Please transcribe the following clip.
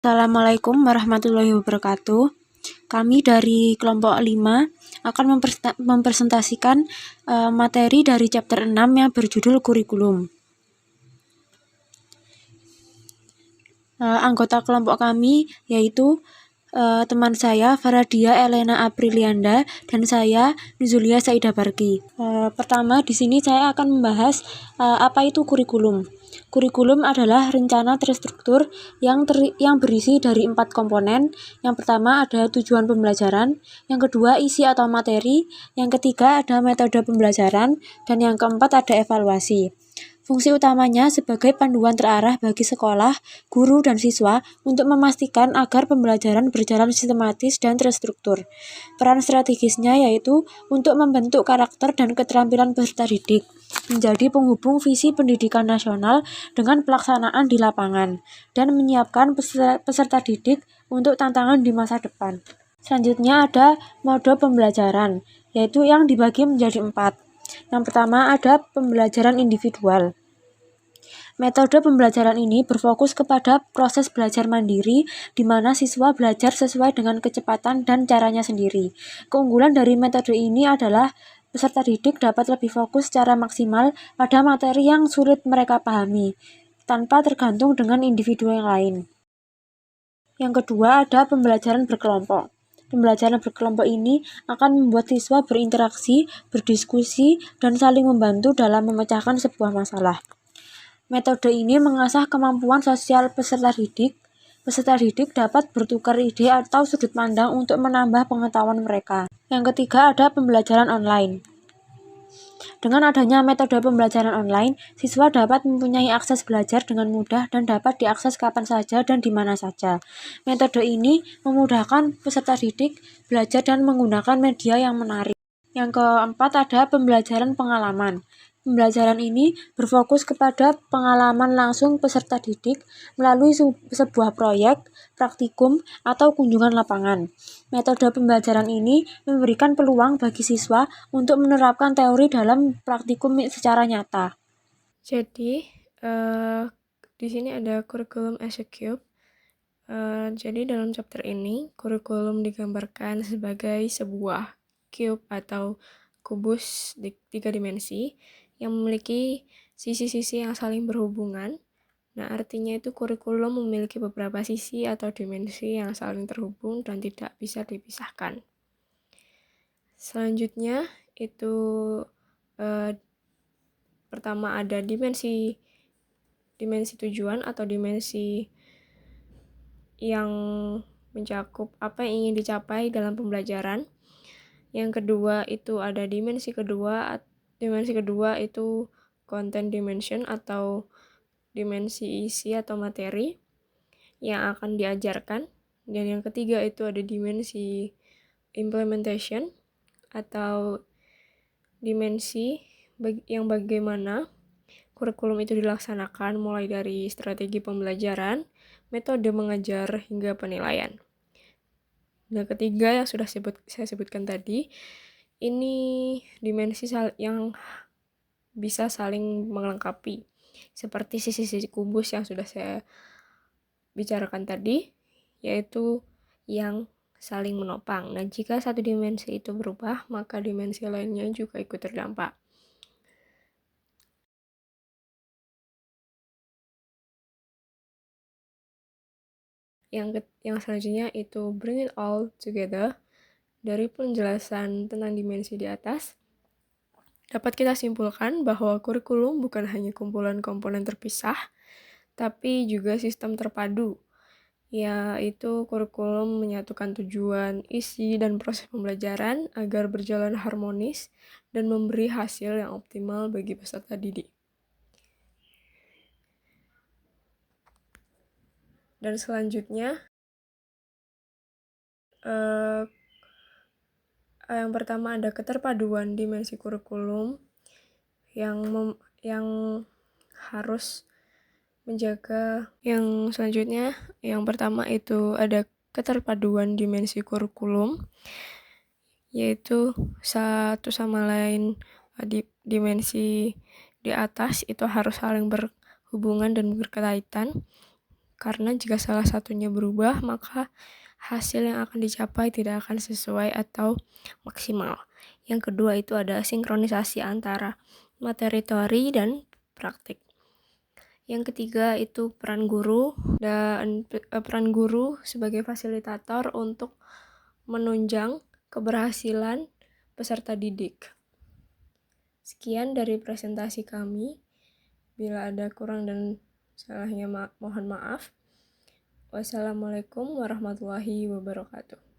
Assalamualaikum warahmatullahi wabarakatuh. Kami dari kelompok 5 akan mempresentasikan materi dari chapter 6 yang berjudul kurikulum. Anggota kelompok kami yaitu teman saya Faradia Elena Aprilianda dan saya Nuzulia Saida Barki. Pertama di sini saya akan membahas apa itu kurikulum. Kurikulum adalah rencana terstruktur yang berisi dari 4 komponen. Yang pertama ada tujuan pembelajaran, yang kedua isi atau materi, yang ketiga ada metode pembelajaran, dan yang keempat ada evaluasi. Fungsi utamanya sebagai panduan terarah bagi sekolah, guru, dan siswa untuk memastikan agar pembelajaran berjalan sistematis dan terstruktur. Peran strategisnya yaitu untuk membentuk karakter dan keterampilan peserta didik, menjadi penghubung visi pendidikan nasional dengan pelaksanaan di lapangan, dan menyiapkan peserta didik untuk tantangan di masa depan. Selanjutnya ada mode pembelajaran, yaitu yang dibagi menjadi 4. Yang pertama ada pembelajaran individual. Metode pembelajaran ini berfokus kepada proses belajar mandiri, di mana siswa belajar sesuai dengan kecepatan dan caranya sendiri. Keunggulan dari metode ini adalah peserta didik dapat lebih fokus secara maksimal pada materi yang sulit mereka pahami, tanpa tergantung dengan individu yang lain. Yang kedua ada pembelajaran berkelompok. Pembelajaran berkelompok ini akan membuat siswa berinteraksi, berdiskusi, dan saling membantu dalam memecahkan sebuah masalah. Metode ini mengasah kemampuan sosial peserta didik. Peserta didik dapat bertukar ide atau sudut pandang untuk menambah pengetahuan mereka. Yang ketiga ada pembelajaran online. Dengan adanya metode pembelajaran online, siswa dapat mempunyai akses belajar dengan mudah dan dapat diakses kapan saja dan di mana saja. Metode ini memudahkan peserta didik belajar dan menggunakan media yang menarik. Yang keempat ada pembelajaran pengalaman. Pembelajaran ini berfokus kepada pengalaman langsung peserta didik melalui sebuah proyek, praktikum, atau kunjungan lapangan. Metode pembelajaran ini memberikan peluang bagi siswa untuk menerapkan teori dalam praktikum secara nyata. Jadi, di sini ada kurikulum as a cube. Jadi dalam chapter ini, kurikulum digambarkan sebagai sebuah cube atau kubus di 3 dimensi yang memiliki sisi-sisi yang saling berhubungan. Nah, artinya itu kurikulum memiliki beberapa sisi atau dimensi yang saling terhubung dan tidak bisa dipisahkan. Selanjutnya, itu pertama ada dimensi tujuan atau dimensi yang mencakup apa yang ingin dicapai dalam pembelajaran. Yang kedua itu ada dimensi kedua itu content dimension atau dimensi isi atau materi yang akan diajarkan. Dan yang ketiga itu ada dimensi implementation atau dimensi yang bagaimana kurikulum itu dilaksanakan mulai dari strategi pembelajaran, metode mengajar, hingga penilaian. Nah, ketiga yang sudah saya sebutkan tadi, ini dimensi yang bisa saling melengkapi. Seperti sisi-sisi kubus yang sudah saya bicarakan tadi, yaitu yang saling menopang. Nah, jika satu dimensi itu berubah, maka dimensi lainnya juga ikut terdampak. Yang selanjutnya itu bring it all together. Dari penjelasan tentang dimensi di atas, dapat kita simpulkan bahwa kurikulum bukan hanya kumpulan komponen terpisah, tapi juga sistem terpadu, yaitu kurikulum menyatukan tujuan, isi, dan proses pembelajaran agar berjalan harmonis dan memberi hasil yang optimal bagi peserta didik. Dan selanjutnya, yang pertama ada keterpaduan dimensi kurikulum yang harus menjaga. Yang selanjutnya, yang pertama itu ada keterpaduan dimensi kurikulum, yaitu satu sama lain dimensi di atas itu harus saling berhubungan dan berkaitan. karena jika salah satunya berubah, maka hasil yang akan dicapai tidak akan sesuai atau maksimal. Yang kedua itu ada sinkronisasi antara materi teori dan praktik. Yang ketiga itu peran guru sebagai fasilitator untuk menunjang keberhasilan peserta didik. Sekian dari presentasi kami. Bila ada kurang dan salahnya mohon maaf. Wassalamualaikum warahmatullahi wabarakatuh.